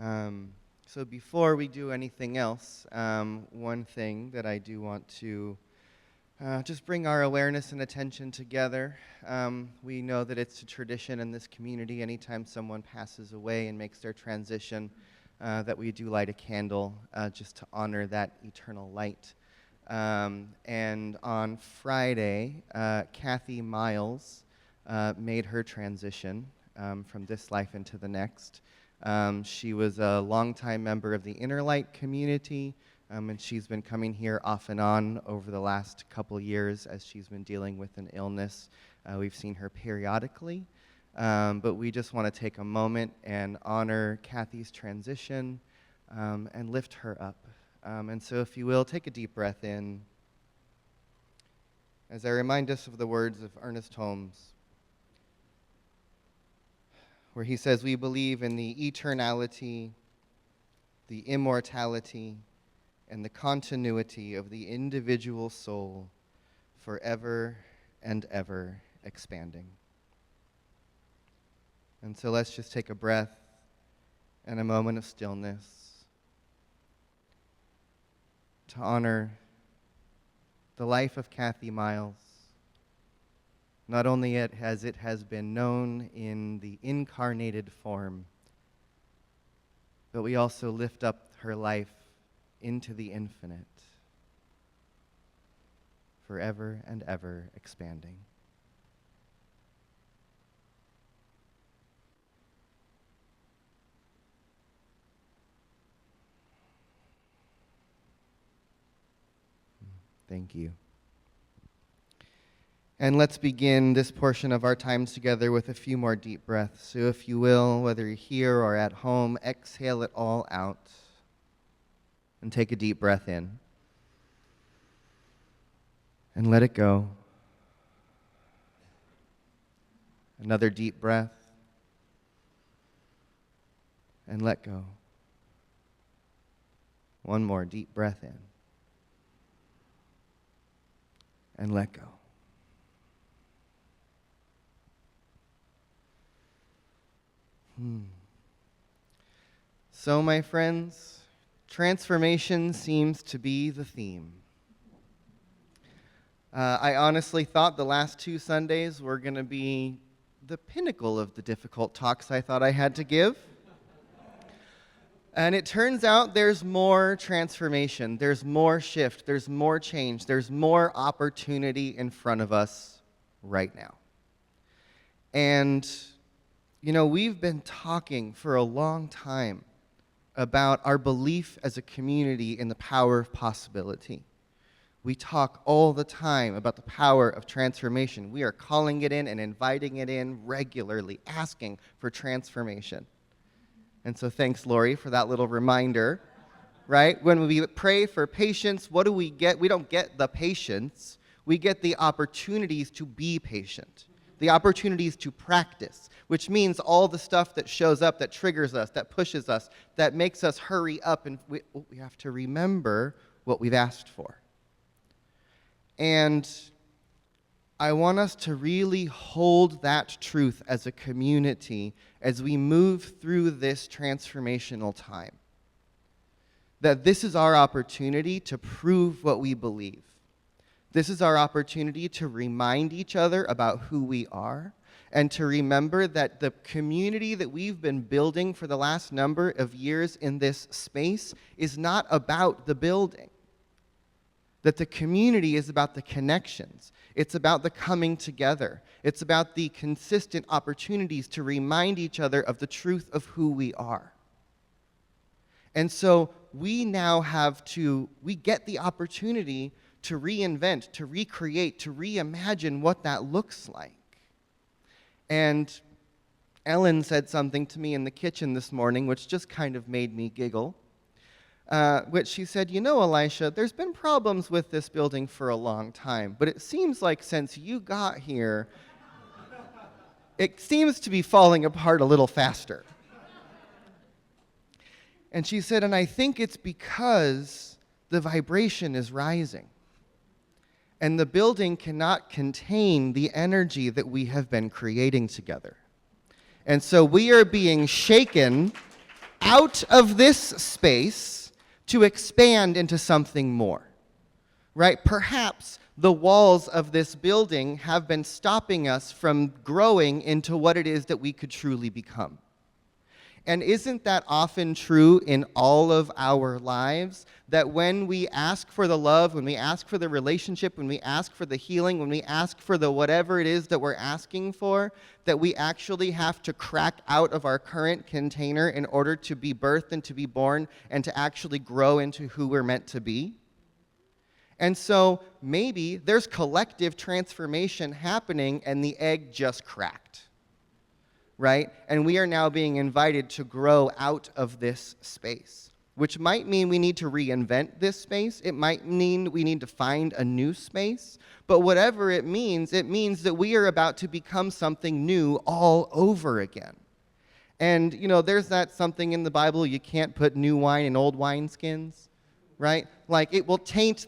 So before we do anything else, one thing that I do want to just bring our awareness and attention together. We know that it's a tradition in this community anytime someone passes away and makes their transition that we do light a candle just to honor that eternal light. And on Friday, Kathy Miles made her transition from this life into the next. She was a longtime member of the Inner Light community, and she's been coming here off and on over the last couple years as she's been dealing with an illness. We've seen her periodically, but we just want to take a moment and honor Kathy's transition and lift her up. And so if you will, take a deep breath in as I remind us of the words of Ernest Holmes, where he says, "We believe in the eternality, the immortality, and the continuity of the individual soul, forever and ever expanding." And so let's just take a breath and a moment of stillness to honor the life of Kathy Miles, not only as it has been known in the incarnated form, but we also lift up her life into the infinite, forever and ever expanding. Thank you. And let's begin this portion of our times together with a few more deep breaths. So if you will, whether you're here or at home, exhale it all out and take a deep breath in. And let it go. Another deep breath. And let go. One more deep breath in. And let go. So, my friends, transformation seems to be the theme. I honestly thought the last 2 Sundays were going to be the pinnacle of the difficult talks I thought I had to give. And it turns out there's more transformation, there's more shift, there's more change, there's more opportunity in front of us right now. And, you know, we've been talking for a long time about our belief as a community in the power of possibility. We talk all the time about the power of transformation. We are calling it in and inviting it in regularly, asking for transformation. And so thanks, Lori, for that little reminder, right? When we pray for patience, what do we get? We don't get the patience. We get the opportunities to be patient, the opportunities to practice, which means all the stuff that shows up, that triggers us, that pushes us, that makes us hurry up, and we have to remember what we've asked for. And I want us to really hold that truth as a community as we move through this transformational time. That this is our opportunity to prove what we believe. This is our opportunity to remind each other about who we are and to remember that the community that we've been building for the last number of years in this space is not about the building. That the community is about the connections. It's about the coming together. It's about the consistent opportunities to remind each other of the truth of who we are. And so we now we get the opportunity to reinvent, to recreate, to reimagine what that looks like. And Ellen said something to me in the kitchen this morning, which just kind of made me giggle. Which she said, "You know, Elisha, there's been problems with this building for a long time, but it seems like since you got here, it seems to be falling apart a little faster." And she said, "And I think it's because the vibration is rising. And the building cannot contain the energy that we have been creating together. And so we are being shaken out of this space to expand into something more, right? Perhaps the walls of this building have been stopping us from growing into what it is that we could truly become. And isn't that often true in all of our lives? That when we ask for the love, when we ask for the relationship, when we ask for the healing, when we ask for the whatever it is that we're asking for, that we actually have to crack out of our current container in order to be birthed and to be born and to actually grow into who we're meant to be? And so maybe there's collective transformation happening and the egg just cracked. Right? And we are now being invited to grow out of this space, which might mean we need to reinvent this space. It might mean we need to find a new space. But whatever it means that we are about to become something new all over again. And, there's that something in the Bible, you can't put new wine in old wineskins, right? Like, it taints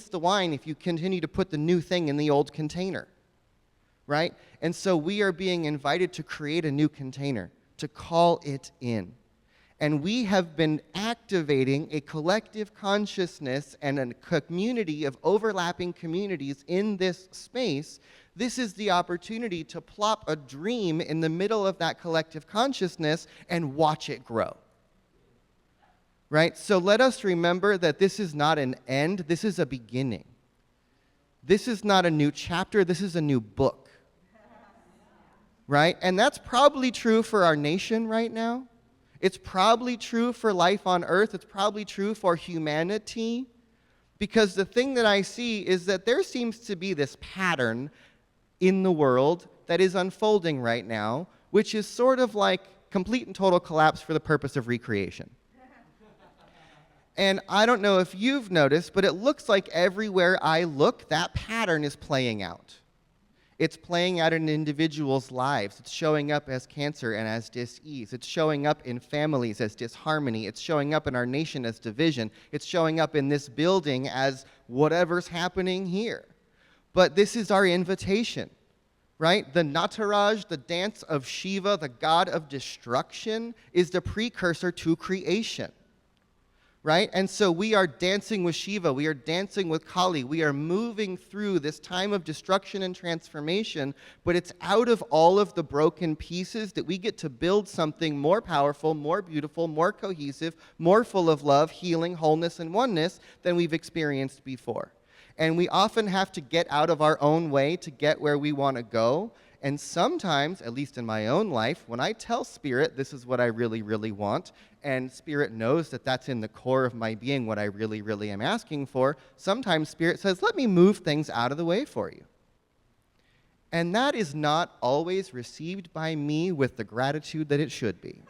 the wine if you continue to put the new thing in the old container. Right? And so we are being invited to create a new container, to call it in. And we have been activating a collective consciousness and a community of overlapping communities in this space. This is the opportunity to plop a dream in the middle of that collective consciousness and watch it grow. Right? So let us remember that this is not an end, this is a beginning. This is not a new chapter, this is a new book. Right? And that's probably true for our nation right now. It's probably true for life on earth. It's probably true for humanity. Because the thing that I see is that there seems to be this pattern in the world that is unfolding right now, which is sort of like complete and total collapse for the purpose of recreation. And I don't know if you've noticed, but it looks like everywhere I look, that pattern is playing out. It's playing out in individuals' lives. It's showing up as cancer and as dis-ease. It's showing up in families as disharmony. It's showing up in our nation as division. It's showing up in this building as whatever's happening here. But this is our invitation, right? The Nataraj, the dance of Shiva, the god of destruction, is the precursor to creation. Right? And so we are dancing with Shiva, we are dancing with Kali, we are moving through this time of destruction and transformation, but it's out of all of the broken pieces that we get to build something more powerful, more beautiful, more cohesive, more full of love, healing, wholeness, and oneness than we've experienced before. And we often have to get out of our own way to get where we want to go. And sometimes, at least in my own life, when I tell Spirit, this is what I really, really want, and Spirit knows that that's in the core of my being what I really, really am asking for, sometimes Spirit says, let me move things out of the way for you. And that is not always received by me with the gratitude that it should be.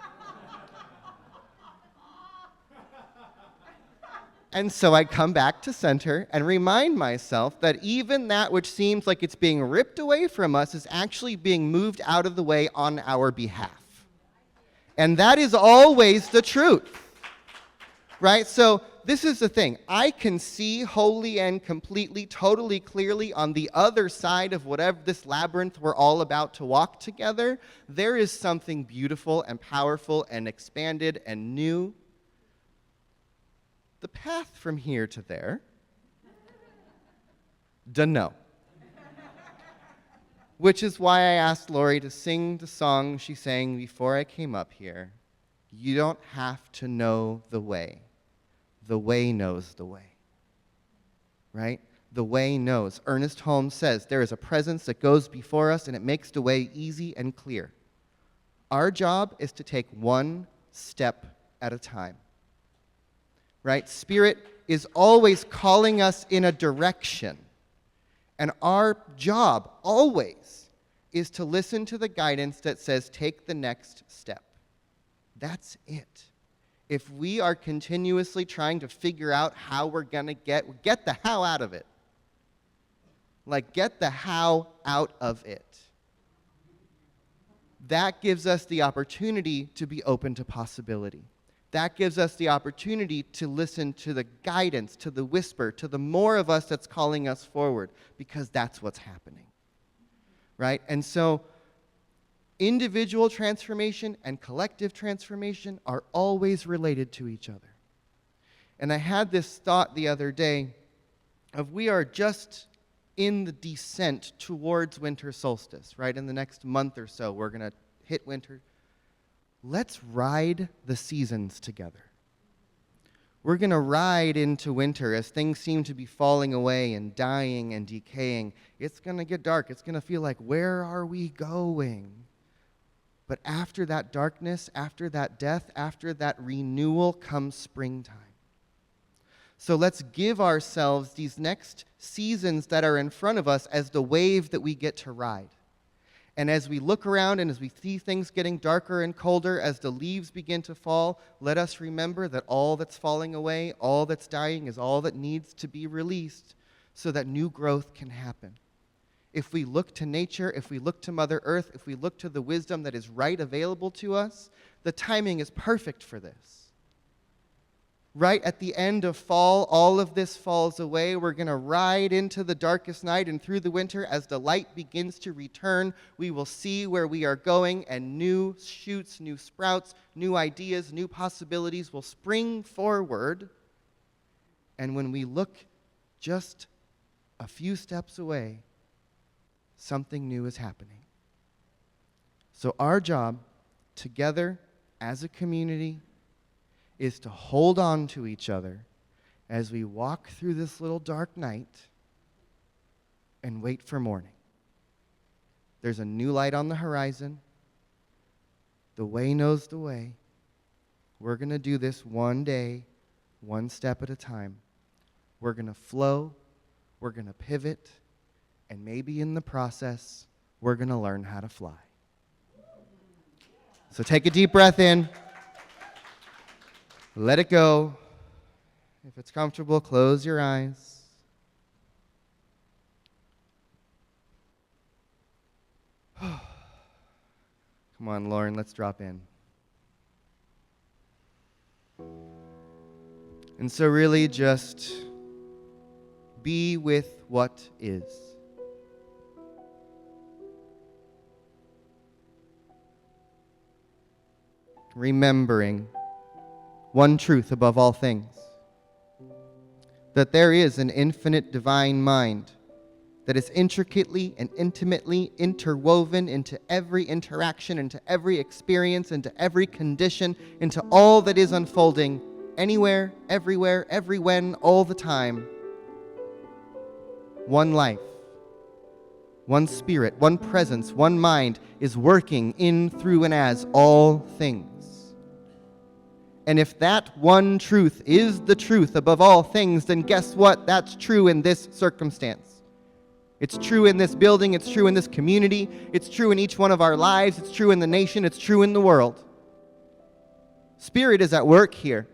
And so I come back to center and remind myself that even that which seems like it's being ripped away from us is actually being moved out of the way on our behalf. And that is always the truth, right? So this is the thing. I can see wholly and completely, totally clearly on the other side of whatever this labyrinth we're all about to walk together, there is something beautiful and powerful and expanded and new. The path from here to there, dunno. Which is why I asked Lori to sing the song she sang before I came up here. You don't have to know the way. The way knows the way. Right? The way knows. Ernest Holmes says, there is a presence that goes before us and it makes the way easy and clear. Our job is to take one step at a time. Right? Spirit is always calling us in a direction. And our job always is to listen to the guidance that says, take the next step. That's it. If we are continuously trying to figure out how we're going to get the how out of it. Like, get the how out of it. That gives us the opportunity to be open to possibility. That gives us the opportunity to listen to the guidance, to the whisper, to the more of us that's calling us forward, because that's what's happening, right? And so Individual transformation and collective transformation are always related to each other. And I had this thought the other day of we are just in the descent towards winter solstice, right? In the next month or so, we're going to hit winter. Let's ride the seasons together. We're going to ride into winter as things seem to be falling away and dying and decaying. It's going to get dark. It's going to feel like, where are we going? But after that darkness, after that death, after that renewal comes springtime. So let's give ourselves these next seasons that are in front of us as the wave that we get to ride. And as we look around and as we see things getting darker and colder, as the leaves begin to fall, let us remember that all that's falling away, all that's dying is all that needs to be released so that new growth can happen. If we look to nature, if we look to Mother Earth, if we look to the wisdom that is right available to us, the timing is perfect for this. Right at the end of fall, all of this falls away. We're going to ride into the darkest night, and through the winter, as the light begins to return, we will see where we are going, and new shoots, new sprouts, new ideas, new possibilities will spring forward. And when we look just a few steps away, something new is happening. So our job, together as a community, is to hold on to each other as we walk through this little dark night and wait for morning. There's a new light on the horizon. The way knows the way. We're going to do this one day, one step at a time. We're going to flow. We're going to pivot. And maybe in the process, we're going to learn how to fly. So take a deep breath in. Let it go. If it's comfortable, close your eyes. Come on, Lauren, let's drop in. And so really just be with what is. Remembering one truth above all things, that there is an infinite divine mind that is intricately and intimately interwoven into every interaction, into every experience, into every condition, into all that is unfolding anywhere, everywhere, every when, all the time. One life, one spirit, one presence, one mind is working in, through, and as all things. And if that one truth is the truth above all things, then guess what? That's true in this circumstance. It's true in this building. It's true in this community. It's true in each one of our lives. It's true in the nation. It's true in the world. Spirit is at work here.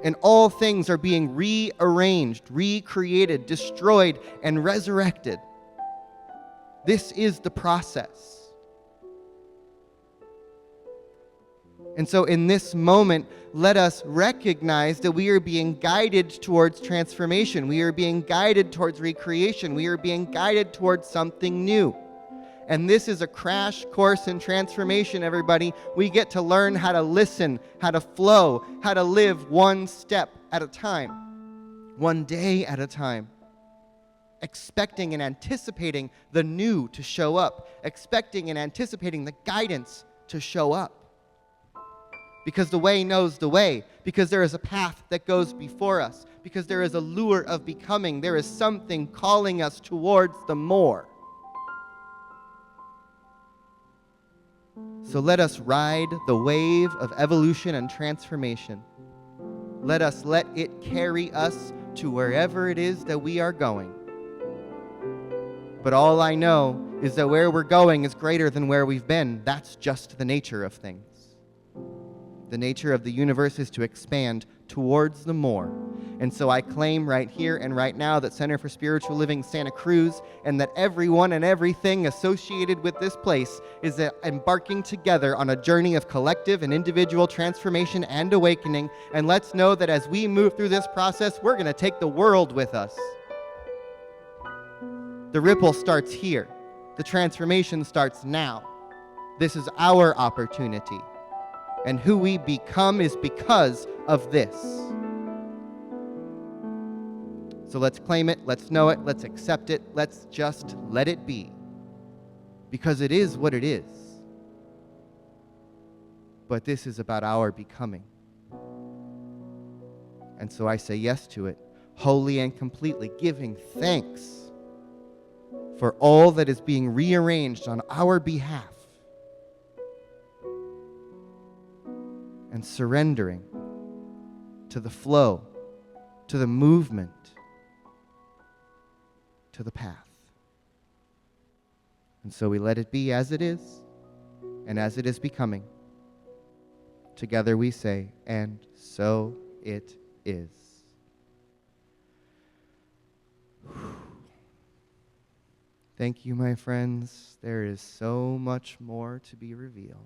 And all things are being rearranged, recreated, destroyed, and resurrected. This is the process. And so in this moment, let us recognize that we are being guided towards transformation. We are being guided towards recreation. We are being guided towards something new. And this is a crash course in transformation, everybody. We get to learn how to listen, how to flow, how to live one step at a time, one day at a time. Expecting and anticipating the new to show up. Expecting and anticipating the guidance to show up. Because the way knows the way. Because there is a path that goes before us. Because there is a lure of becoming. There is something calling us towards the more. So let us ride the wave of evolution and transformation. Let us let it carry us to wherever it is that we are going. But all I know is that where we're going is greater than where we've been. That's just the nature of things. The nature of the universe is to expand towards the more. And so I claim right here and right now that Center for Spiritual Living Santa Cruz and that everyone and everything associated with this place is embarking together on a journey of collective and individual transformation and awakening. And let's know that as we move through this process, we're going to take the world with us. The ripple starts here. The transformation starts now. This is our opportunity. And who we become is because of this. So let's claim it, let's know it, let's accept it, let's just let it be. Because it is what it is. But this is about our becoming. And so I say yes to it, wholly and completely, giving thanks for all that is being rearranged on our behalf. And surrendering to the flow, to the movement, to the path. And so we let it be as it is, and as it is becoming. Together we say, and so it is. Thank you, my friends. There is so much more to be revealed.